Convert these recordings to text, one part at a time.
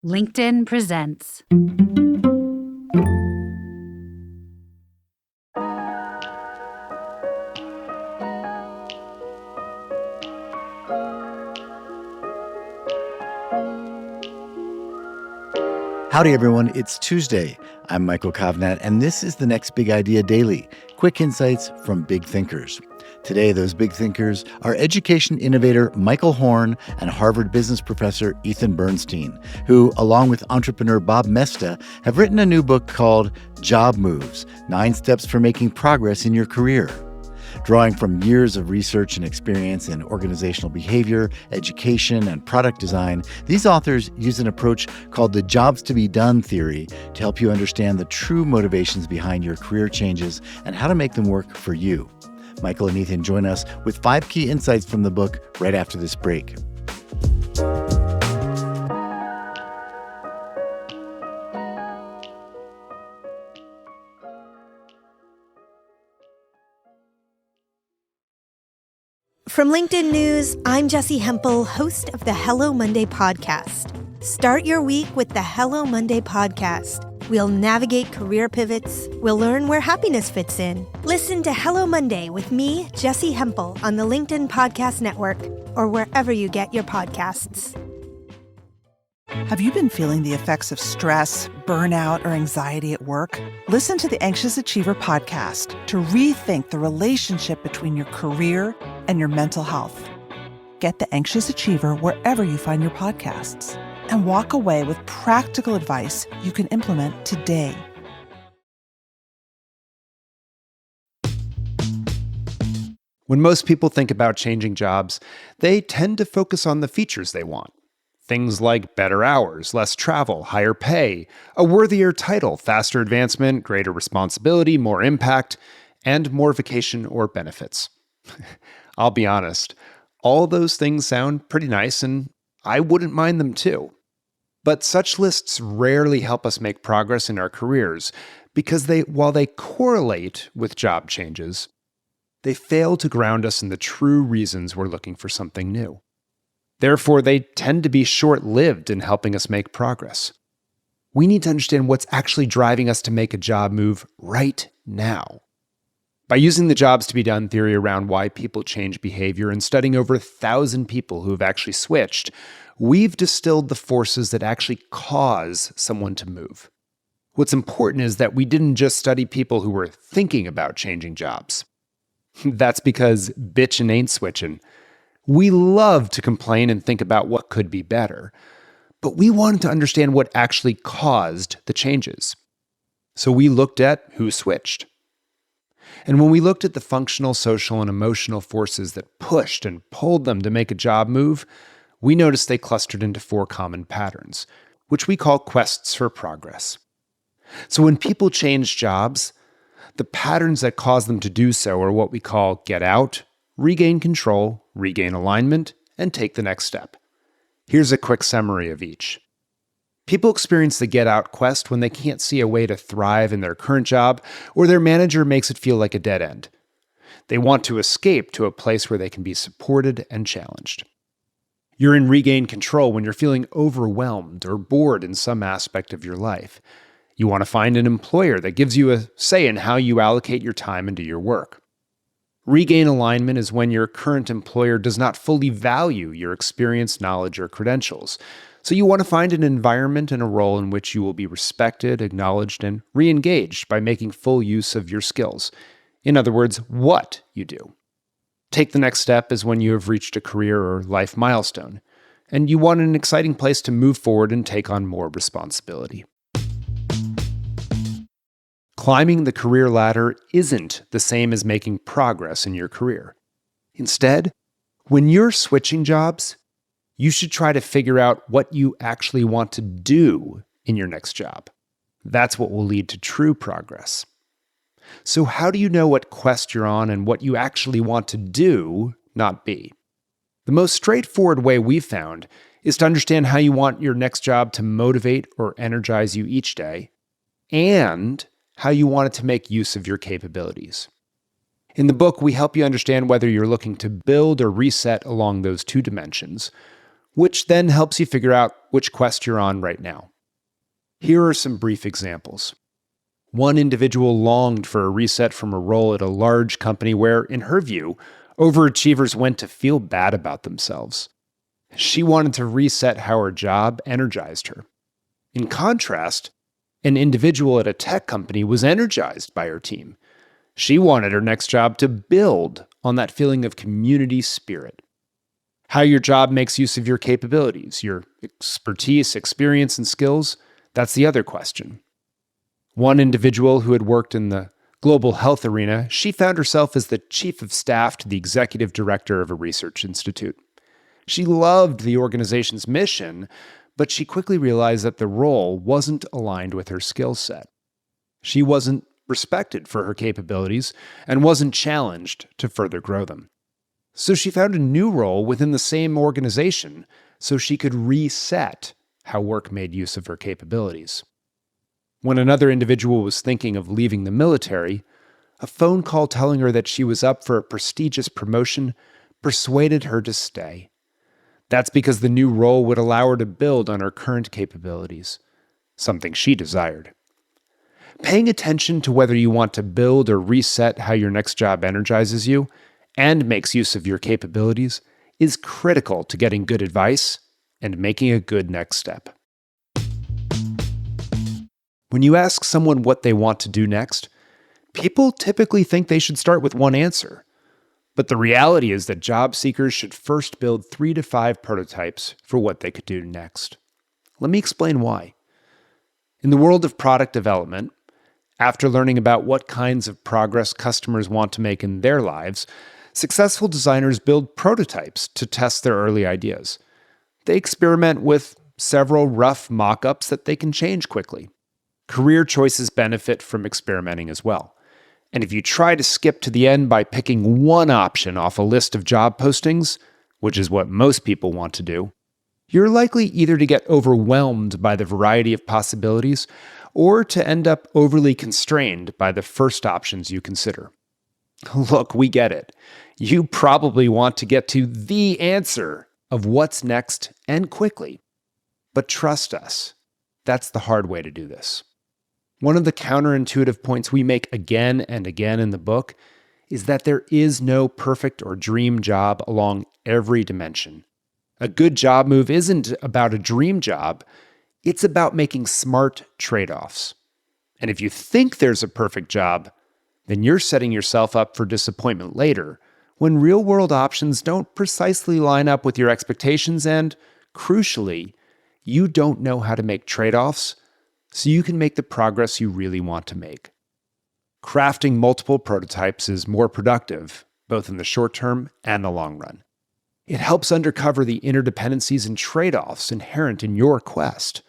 LinkedIn presents. Howdy, everyone. It's Tuesday. I'm Michael Kovnat, and this is the Next Big Idea Daily, quick insights from big thinkers. Today, those big thinkers are education innovator Michael Horn and Harvard business professor Ethan Bernstein, who, along with entrepreneur Bob Mesta, have written a new book called Job Moves: 9 Steps for Making Progress in Your Career. Drawing from years of research and experience in organizational behavior, education, and product design, these authors use an approach called the jobs to be done theory to help you understand the true motivations behind your career changes and how to make them work for you. Michael and Ethan join us with 5 key insights from the book right after this break. From LinkedIn News, I'm Jessie Hempel, host of the Hello Monday podcast. Start your week with the Hello Monday podcast. We'll navigate career pivots. We'll learn where happiness fits in. Listen to Hello Monday with me, Jessie Hempel, on the LinkedIn Podcast Network or wherever you get your podcasts. Have you been feeling the effects of stress, burnout, or anxiety at work? Listen to the Anxious Achiever podcast to rethink the relationship between your career and your mental health. Get the Anxious Achiever wherever you find your podcasts and walk away with practical advice you can implement today. When most people think about changing jobs, they tend to focus on the features they want. Things like better hours, less travel, higher pay, a worthier title, faster advancement, greater responsibility, more impact, and more vacation or benefits. I'll be honest, all those things sound pretty nice, and I wouldn't mind them too. But such lists rarely help us make progress in our careers because while they correlate with job changes, they fail to ground us in the true reasons we're looking for something new. Therefore, they tend to be short-lived in helping us make progress. We need to understand what's actually driving us to make a job move right now. By using the jobs to be done theory around why people change behavior and studying over 1,000 people who have actually switched, we've distilled the forces that actually cause someone to move. What's important is that we didn't just study people who were thinking about changing jobs. That's because bitchin' ain't switchin'. We love to complain and think about what could be better, but we wanted to understand what actually caused the changes. So we looked at who switched. And when we looked at the functional, social, and emotional forces that pushed and pulled them to make a job move, we noticed they clustered into 4 common patterns, which we call quests for progress. So when people change jobs, the patterns that cause them to do so are what we call get out, regain control, regain alignment, and take the next step. Here's a quick summary of each. People experience the get-out quest when they can't see a way to thrive in their current job or their manager makes it feel like a dead end. They want to escape to a place where they can be supported and challenged. You're in regain control when you're feeling overwhelmed or bored in some aspect of your life. You want to find an employer that gives you a say in how you allocate your time and do your work. Regain alignment is when your current employer does not fully value your experience, knowledge, or credentials. So you want to find an environment and a role in which you will be respected, acknowledged, and re-engaged by making full use of your skills. In other words, what you do. Take the next step is when you have reached a career or life milestone, and you want an exciting place to move forward and take on more responsibility. Climbing the career ladder isn't the same as making progress in your career. Instead, when you're switching jobs, you should try to figure out what you actually want to do in your next job. That's what will lead to true progress. So how do you know what quest you're on and what you actually want to do, not be? The most straightforward way we've found is to understand how you want your next job to motivate or energize you each day, and how you want it to make use of your capabilities. In the book, we help you understand whether you're looking to build or reset along those 2 dimensions, which then helps you figure out which quest you're on right now. Here are some brief examples. One individual longed for a reset from a role at a large company where, in her view, overachievers went to feel bad about themselves. She wanted to reset how her job energized her. In contrast, an individual at a tech company was energized by her team. She wanted her next job to build on that feeling of community spirit. How your job makes use of your capabilities, your expertise, experience, and skills, that's the other question. One individual who had worked in the global health arena, she found herself as the chief of staff to the executive director of a research institute. She loved the organization's mission, but she quickly realized that the role wasn't aligned with her skill set. She wasn't respected for her capabilities and wasn't challenged to further grow them. So she found a new role within the same organization so she could reset how work made use of her capabilities. When another individual was thinking of leaving the military, a phone call telling her that she was up for a prestigious promotion persuaded her to stay. That's because the new role would allow her to build on her current capabilities, something she desired. Paying attention to whether you want to build or reset how your next job energizes you and makes use of your capabilities is critical to getting good advice and making a good next step. When you ask someone what they want to do next, people typically think they should start with one answer. But the reality is that job seekers should first build 3 to 5 prototypes for what they could do next. Let me explain why. In the world of product development, after learning about what kinds of progress customers want to make in their lives, successful designers build prototypes to test their early ideas. They experiment with several rough mock-ups that they can change quickly. Career choices benefit from experimenting as well. And if you try to skip to the end by picking one option off a list of job postings, which is what most people want to do, you're likely either to get overwhelmed by the variety of possibilities or to end up overly constrained by the first options you consider. Look, we get it. You probably want to get to the answer of what's next and quickly. But trust us, that's the hard way to do this. One of the counterintuitive points we make again and again in the book is that there is no perfect or dream job along every dimension. A good job move isn't about a dream job, it's about making smart trade-offs. And if you think there's a perfect job, then you're setting yourself up for disappointment later when real-world options don't precisely line up with your expectations and, crucially, you don't know how to make trade-offs so you can make the progress you really want to make. Crafting multiple prototypes is more productive, both in the short term and the long run. It helps uncover the interdependencies and trade-offs inherent in your quest.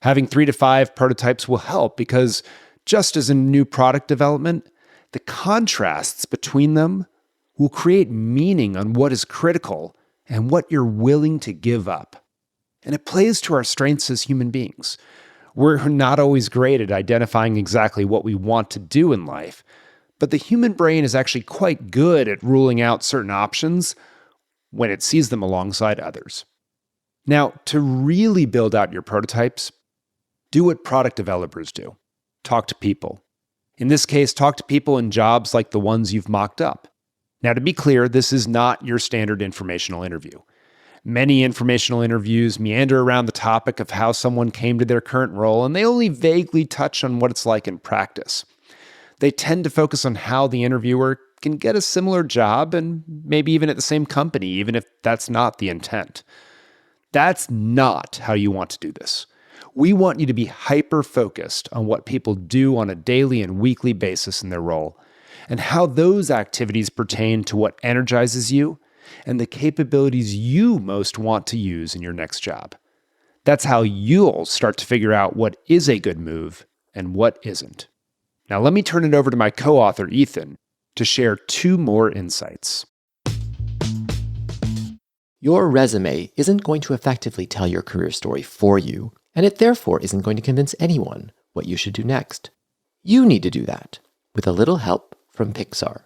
Having 3 to 5 prototypes will help because, just as in new product development, the contrasts between them will create meaning on what is critical and what you're willing to give up. And it plays to our strengths as human beings. We're not always great at identifying exactly what we want to do in life, but the human brain is actually quite good at ruling out certain options when it sees them alongside others. Now, to really build out your prototypes, do what product developers do. Talk to people. In this case, talk to people in jobs like the ones you've mocked up. Now, to be clear, this is not your standard informational interview. Many informational interviews meander around the topic of how someone came to their current role, and they only vaguely touch on what it's like in practice. They tend to focus on how the interviewer can get a similar job and maybe even at the same company, even if that's not the intent. That's not how you want to do this. We want you to be hyper-focused on what people do on a daily and weekly basis in their role, and how those activities pertain to what energizes you and the capabilities you most want to use in your next job. That's how you'll start to figure out what is a good move and what isn't. Now let me turn it over to my co-author, Ethan, to share 2 more insights. Your resume isn't going to effectively tell your career story for you, and it therefore isn't going to convince anyone what you should do next. You need to do that with a little help from Pixar.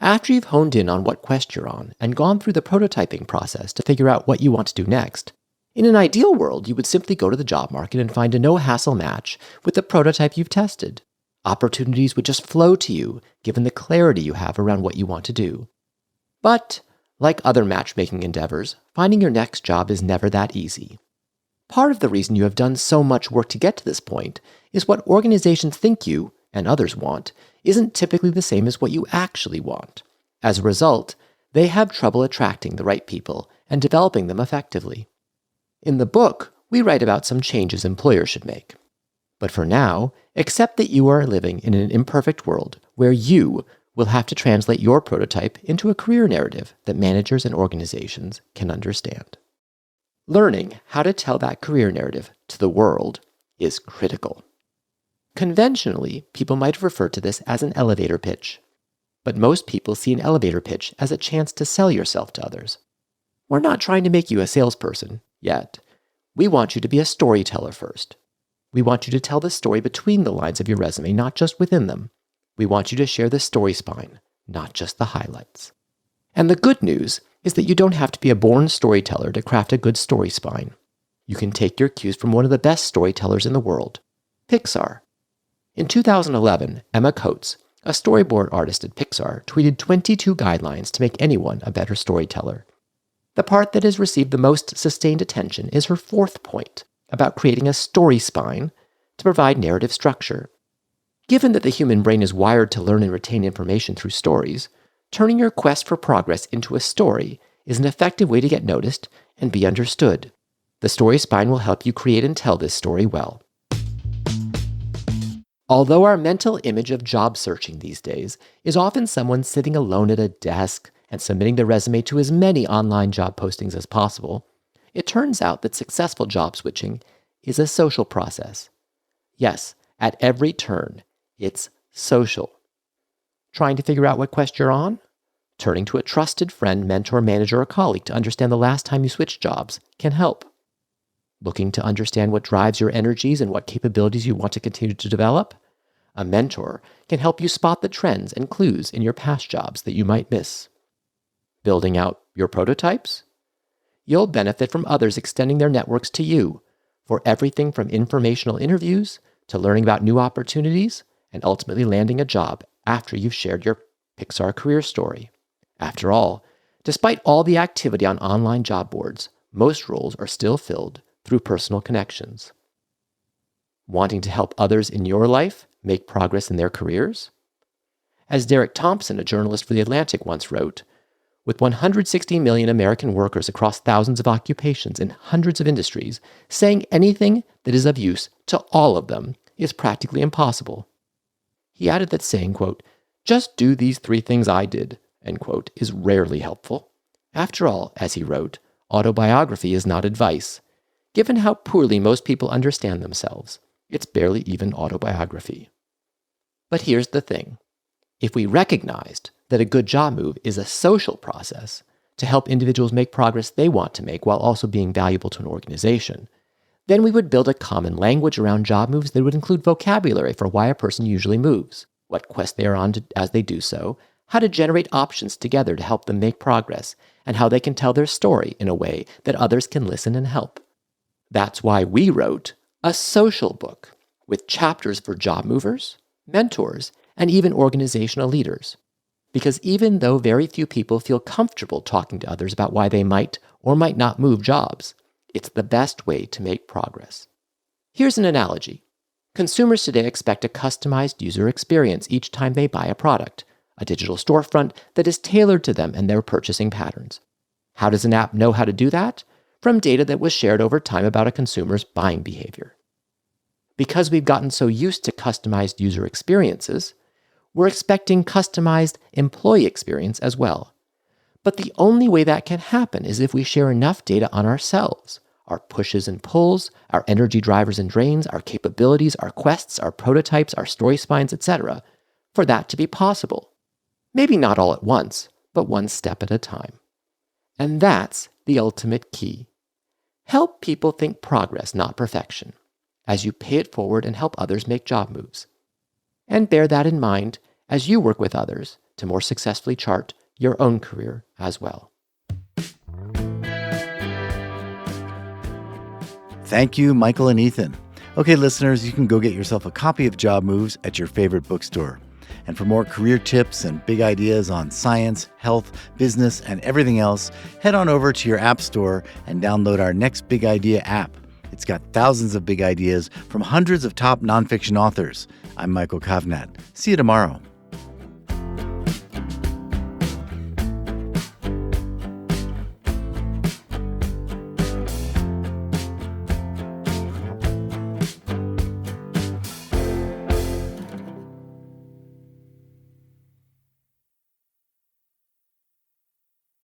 After you've honed in on what quest you're on and gone through the prototyping process to figure out what you want to do next, in an ideal world, you would simply go to the job market and find a no-hassle match with the prototype you've tested. Opportunities would just flow to you, given the clarity you have around what you want to do. But, like other matchmaking endeavors, finding your next job is never that easy. Part of the reason you have done so much work to get to this point is what organizations think you, and others want, isn't typically the same as what you actually want. As a result, they have trouble attracting the right people and developing them effectively. In the book, we write about some changes employers should make. But for now, accept that you are living in an imperfect world where you will have to translate your prototype into a career narrative that managers and organizations can understand. Learning how to tell that career narrative to the world is critical. Conventionally, people might refer to this as an elevator pitch. But most people see an elevator pitch as a chance to sell yourself to others. We're not trying to make you a salesperson yet. We want you to be a storyteller first. We want you to tell the story between the lines of your resume, not just within them. We want you to share the story spine, not just the highlights. And the good news is that you don't have to be a born storyteller to craft a good story spine. You can take your cues from one of the best storytellers in the world, Pixar. In 2011, Emma Coates, a storyboard artist at Pixar, tweeted 22 guidelines to make anyone a better storyteller. The part that has received the most sustained attention is her fourth point, about creating a story spine to provide narrative structure. Given that the human brain is wired to learn and retain information through stories, turning your quest for progress into a story is an effective way to get noticed and be understood. The story spine will help you create and tell this story well. Although our mental image of job searching these days is often someone sitting alone at a desk and submitting their resume to as many online job postings as possible, it turns out that successful job switching is a social process. Yes, at every turn, it's social. Trying to figure out what quest you're on? Turning to a trusted friend, mentor, manager, or colleague to understand the last time you switched jobs can help. Looking to understand what drives your energies and what capabilities you want to continue to develop? A mentor can help you spot the trends and clues in your past jobs that you might miss. Building out your prototypes? You'll benefit from others extending their networks to you for everything from informational interviews to learning about new opportunities and ultimately landing a job after you've shared your Pixar career story. After all, despite all the activity on online job boards, most roles are still filled through personal connections. Wanting to help others in your life make progress in their careers? As Derek Thompson, a journalist for The Atlantic, once wrote, with 160 million American workers across thousands of occupations in hundreds of industries, saying anything that is of use to all of them is practically impossible. He added that saying, quote, just do these 3 things I did, end quote, is rarely helpful. After all, as he wrote, autobiography is not advice. Given how poorly most people understand themselves, it's barely even autobiography. But here's the thing. If we recognized that a good job move is a social process to help individuals make progress they want to make while also being valuable to an organization, then we would build a common language around job moves that would include vocabulary for why a person usually moves, what quest they are on as they do so, how to generate options together to help them make progress, and how they can tell their story in a way that others can listen and help. That's why we wrote a social book with chapters for job movers, mentors, and even organizational leaders. Because even though very few people feel comfortable talking to others about why they might or might not move jobs, it's the best way to make progress. Here's an analogy. Consumers today expect a customized user experience each time they buy a product, a digital storefront that is tailored to them and their purchasing patterns. How does an app know how to do that? From data that was shared over time about a consumer's buying behavior. Because we've gotten so used to customized user experiences, we're expecting customized employee experience as well. But the only way that can happen is if we share enough data on ourselves, our pushes and pulls, our energy drivers and drains, our capabilities, our quests, our prototypes, our story spines, etc., for that to be possible. Maybe not all at once, but one step at a time. And that's the ultimate key. Help people think progress, not perfection, as you pay it forward and help others make job moves. And bear that in mind as you work with others to more successfully chart your own career as well. Thank you, Michael and Ethan. Okay, listeners, you can go get yourself a copy of Job Moves at your favorite bookstore. And for more career tips and big ideas on science, health, business, and everything else, head on over to your app store and download our Next Big Idea app. It's got thousands of big ideas from hundreds of top nonfiction authors. I'm Michael Kovnat. See you tomorrow.